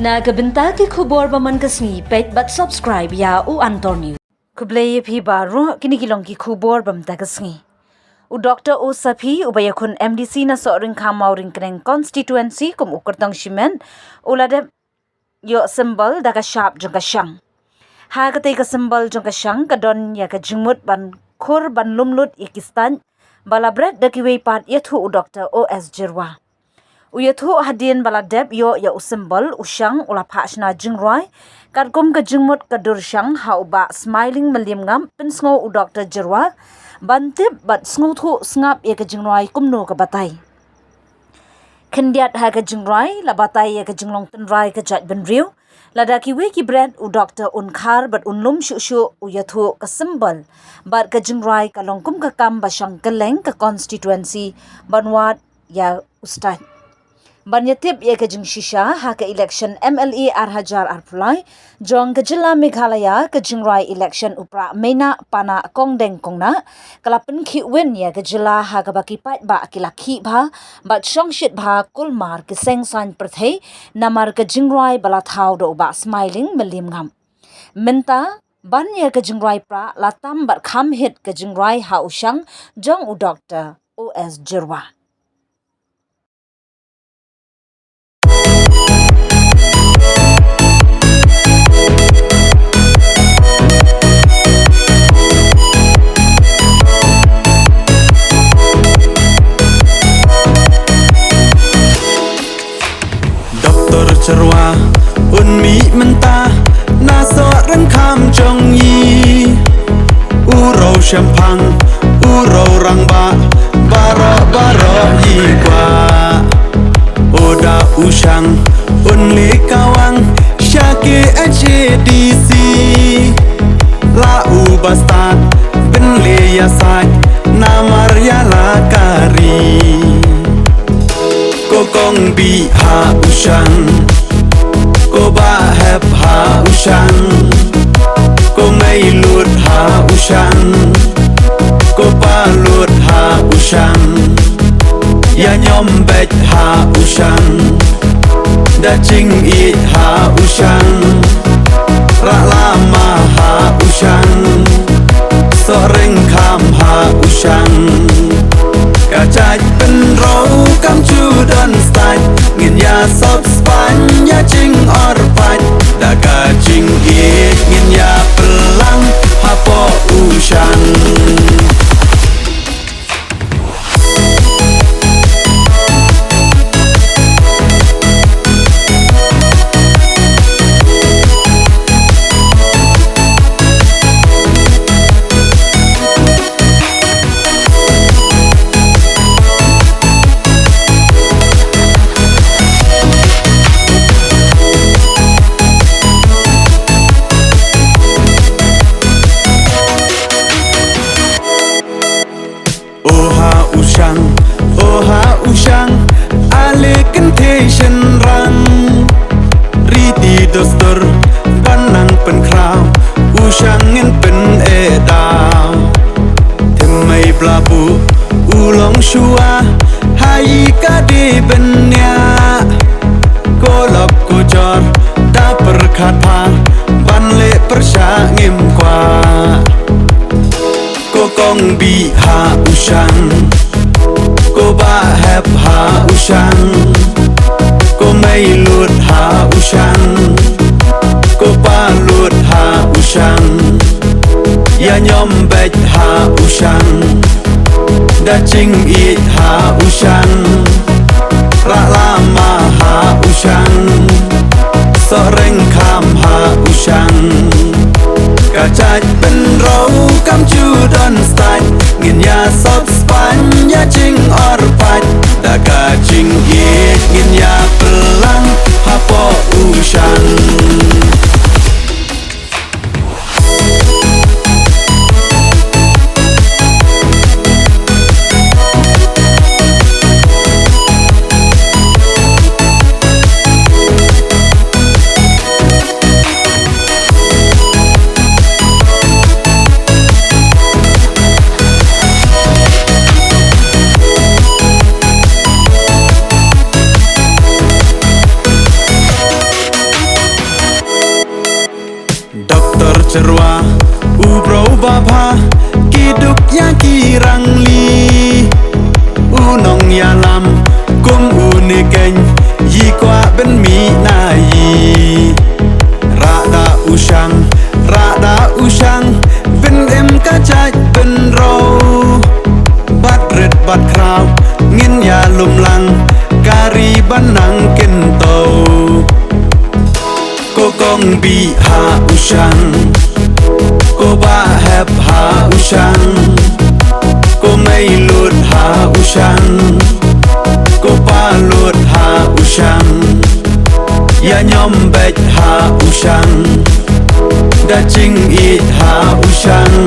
Nagabenta ki khubor baman kasni pet but subscribe ya u Antor News. Kublay phi baro kinikilong ki khubor bamta kasni. U Dr. O Safi ubayakun MDC na soring kamauring kreng constituency kum ukertang shimen ulade yo symbol daga sharp jongka shang. Ha katay ka symbol jongka shang kadon ya ka jingmut ban khur ban lumlut ikistan balabret dakiway pat yathu u Dr. O S Jirwa. Uyathu hadin baladeb yo ya usimbol usyang ulapha shna jingroi kadkum ka jingmut ka dursyang hauba smiling melim ngam pinsngo u Dr. Jirwa bantip bat snuthu snap ya ka jingroi kumno ka batay. Kendiat ha ka jingroi la batay ya ka jinglong tenrai ka jat benriu ladaki we ki brand u Dr. Unkhar bat unlum shu uyathu ka simbol bat ka jingroi ka longkum ka kam basyang keleng ka constituency banwat ya ustad. Banyatip ya kajing shisha ha ka election MLA Arhajar Arpulai jong ka jila Meghalaya ka jingrai election upra mena pana kongdeng kongna kalapin ki win ya ka jila ha ka baki pat ba kilaki bha bat shongshit bha kulmar ki sengsan prathai namar ka jingrai balathau do ba smiling melim ngam menta ban ya ka jingrai pra latam bat kham hit ka jingrai ha ushang jong u Dr. O S Jirwa. Cerwa unmi mentah naso rengkam jongyi urau syampang urau rangba baro yikwa oda usyang unli kawang syaki HDC lau bastad benli yasak namar yala kari kokong bi ha usyang ko ba hep ha usyang ko may lut ha usyang ko pa lut ha usyang ya nyom bet ha usyang da ching i ha usyang ra lama ha usyang so reng kham ha usyang kacaj penrau kam chudan style ngin ya sop span ya ching or pat daga ching it ngin ya pelang hapo usyang Oha usyang alekan teshen rang riti dostor banang penkraw usyangin pen edaw temai blabu ulong shua hai kadi benya kolok kojor da perkata banle persyangim kwa kokong bi ha usyang ko ba hep ha usyang ko may lut ha usyang ko pa lut ha usyang ya nyom bet ha usyang da ching i ha usyang ra lama ha usyang so reng kham ha usyang kacaj penrau kam chudan style ngin ya sop span ya ching or pat daga ching it ngin ya pelang hapo usyang cerwa ubro baba kiduk ya kirangli unong yalam kum unikeng yi kwa ben mi na yi rada usang ben em ka chai ben ro bat red bat kraw ngin ya lum lang kari banang kento ko kong bi ha usang ko ba hep ha usang ko mei lut ha usang ko pa lut ha usang ya nyom bech ha usang da ching it ha usang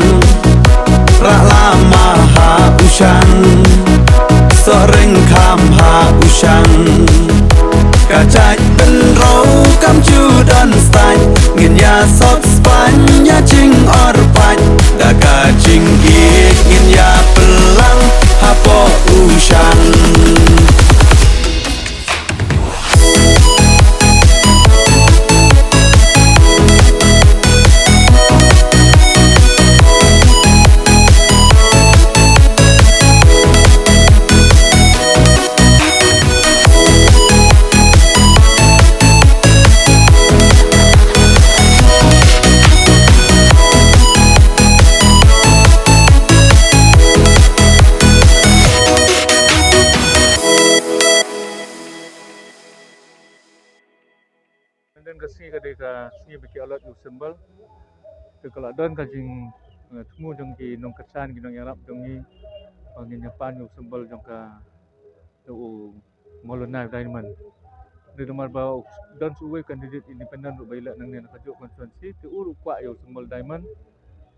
ra lama ha usang so reng kham ha usang ka chai ben ro kam chu don stai ngin ya sot span ya ching or pat da ka ching it ngin ya pelang ha po usang Dan kasi kadeka singi beki alat yu sembal ke kalau don kajing temu jong ki nong kesan ki nong yarap jong ni bangin nyapan yu sembal jong ka u molonai diamond de nomor ba don suwe kandidat independen ru baila nang ne kajo konstituensi te uru kwa yu sembal diamond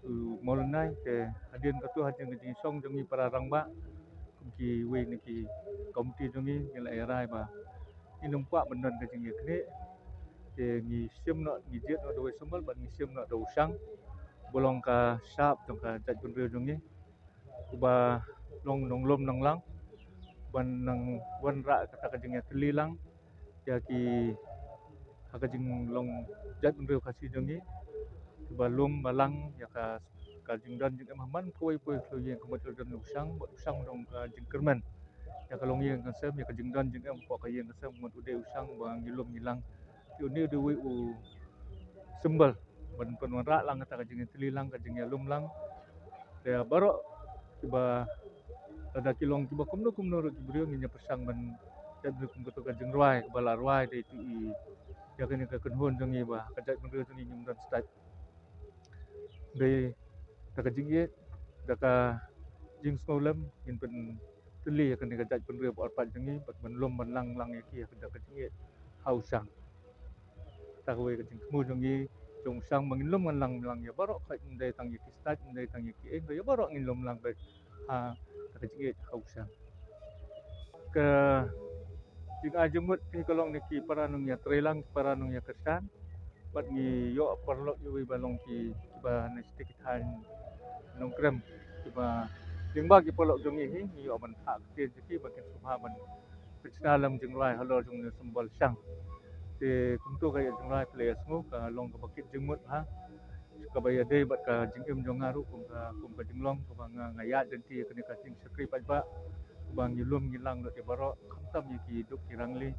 u molonai ke hadin katu hajing kajing song jong ni para rangba ki we ni ki komiti jong ni ngela erai ba inum kwa benon kajing kne ke ngi sim no ngi jet no do sembal ban ngi sim no do usang bolong ka sap jong ka jat bun jong ni kuba long nong lom nang lang ban nang wan ra kata ka jeng teli lang ya ki ka jeng long jat bun kasi jong ni kuba lom balang ya ka jeng dan jeng man poi poi so yang ka betul dan usang dong ka jeng kerman ya ka long yang ka sem ya ka jeng dan jeng po ka yang ka sem mon ude usang bang ngilom ngilang yu ni de we u sembal ban pen ra lang kata ka jeng teli lang ka jeng lom lang ya baro tiba ada kilong tiba kumno ro tiba nginya pasang ban jat kum ka ka jeng ruai bala ruai de tu i ya kan ka kunhon jong i ba ka jat bun jong i nyum dan stat de ta ka jeng ye da ka jing skolem in pen teli ya kan ka jat bun ro pat jong i bat ban lom ban lang lang ya ki ya ka jeng ye hausang ta ka we ka jeng mu jong i jong sang mangin lom lang lang ya baro ka ndai tang ye ki stat ndai tang ye ki eng ya baro ngin lom lang ba ha ta ka jeng ye hausang ke jing ajemut ki kolong ni ki paranung ya trelang paranung ya kesan bat ngi yo perlo yu balong ki ba na stik han nong krem ki ba jing ba ki perlo jong hi yo ban thak ti ki ba ki subha ban pitsnalam jing rai halor jong ni sembol sang te kumtu ka jing rai players mu ka long ka bakit jemut ha ka ba ya dei bat ka jing em jong ngaru kum ka jing long ka ba ngayat den ti ka ni ka jing skri pat ba bang yulum ngilang do baro khamtam yi ki duk ki rangli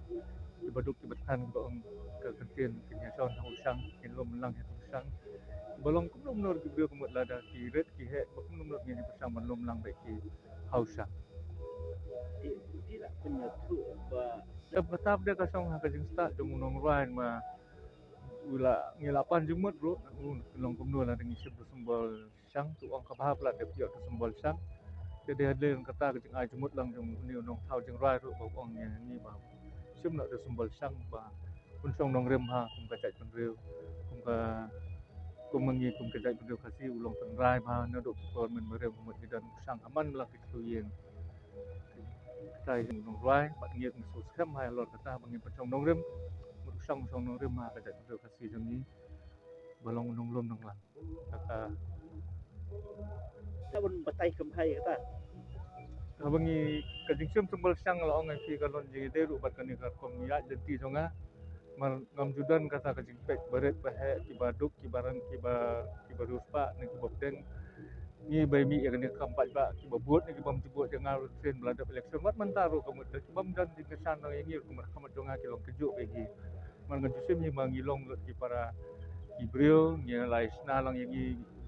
ki baduk ki batan ba ong ka kentien ki nya son usang ki lum lang he usang bolong kum lum nor ki beu kumut lada ki ret ki he ba kum lum nor ni pasang ban lum lang ba ki hausang tidak punya tu ba betap dia kasong ha ka jing start dong nong ruan ma ula ngilapan jemut bro long kum nor la ngi sib sembol sang tu ong ka ba pla de pio sembol sang jadi ada yang kata kecing ai jemut lang jong ni nong thau jeng rai ru ba ong ni ba sim na de sembol sang ba pun song nong rem ha kum ka chat pen reu kum ka kum mengi kum ka chat pen reu kasi ulong pen rai ba na do ko men merem kum di dan sang aman la ki tu yen tai jeng nong rai ba ngi kum so sem hai lor kata bangi pen song nong rem mu song nong rem ha ka chat pen reu kasi jong ni balong nong lom nong lang kata sabun batai kemhai kata abangi kajing sim sembol sang la ong ki kalon ji de ru bat kan ka kom ya denti jonga ngam judan kata ka jing pek beret bahe ki baduk ki barang ki ruspa ni ki bobdeng ni bai mi ya ni kampat ba ki babut ni ki bam jebut jangan sen belada election wat mentaru kamut ki bam dan di kesan nang ini kumar kamat donga ki long kejuk bagi man ngajusim hi mangilong lut ki para Ibril ni lai sna lang yang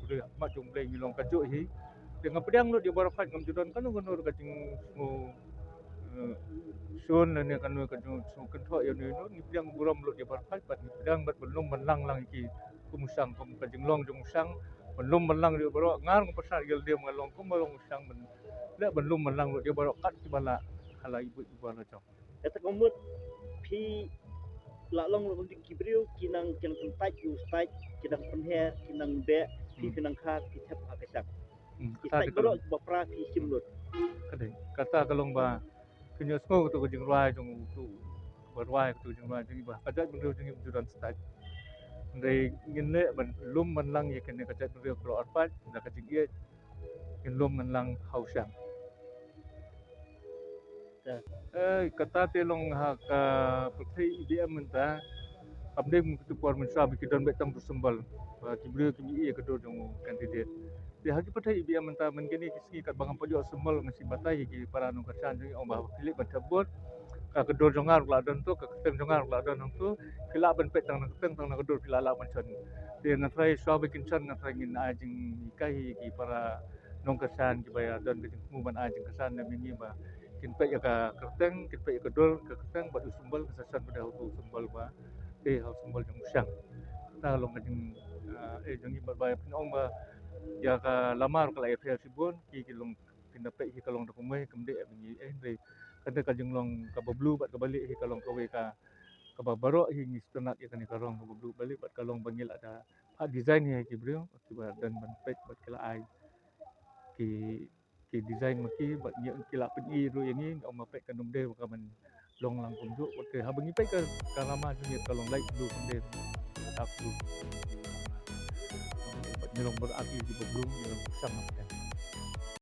brio mat jong bleng ngilong kejuk hi dengan pedang lut di barakat ngam judan kan ngunur ka jing semua sun ni kan nu kan su kan tho ya ni ni pedang buram lut di barakat bat ni pedang bat belum menang lang ki kumusang kum ka jing long jong sang belum menang dia baru ngar ko pasal gel dia mengalong ko malong sang ben le belum menang dia baru kat ki bala hala ibu bala jong Kata komut pi lalong lo di kibriu kinang tempat yu staj kinang penher kinang be pi kinang khat pi thap akasak. Staj bro bapra pi simlut. kata kalong ba kinyo smo to ko jing rai jong tu berwai tu jing rai jing ba kada bendro jing judan staj dari ngene ban lum menlang ye kene kacet brio klo arpat da kacing ye in lum menlang hausang kata telong ha ka putri IBM menta abdem kutu por mensa bikidon betam sembal ki brio ki ye kedo jong kandidat di hagi putri IBM menta men kene kisi kat bangang pojo sembal ngasi batai ki para nong kasan jong om ba pilih batabot ka kedor jongar ladan tu ka keteng jongar ladan tu kila ben pet tang keteng tang kedor kila la macam dia ngatrai so bikin chan ngatrai ngin ajing ikai ki para nong kesan ki baya dan bikin muban ajing kesan na mingi ba kin pet ya ka keteng kin pet ya kedor ka keteng ba sumbal kesasan pada hu sumbal ba hau sumbal jong syang ta long ngajing jongi ba baya pin ong ba ya ka lamar kala ya sibun ki long tindape ki kalong dokumai kemde mingi dei kada kajeng long ka bablu bat kabalik hi kalong kawe ka babaro hi ngistonak ya kan karong ka bablu balik bat kalong bangil ada ha design hi ki brio akibat dan ban pek bat kala ai ki design maki bat ngi kila pen i ru yang ni om pek kanum de ka man long lang kunju bat ke ha bangi pek ka lama ni kalong light blue kunde tak blue bat nyelong berarti di bablu nyelong sang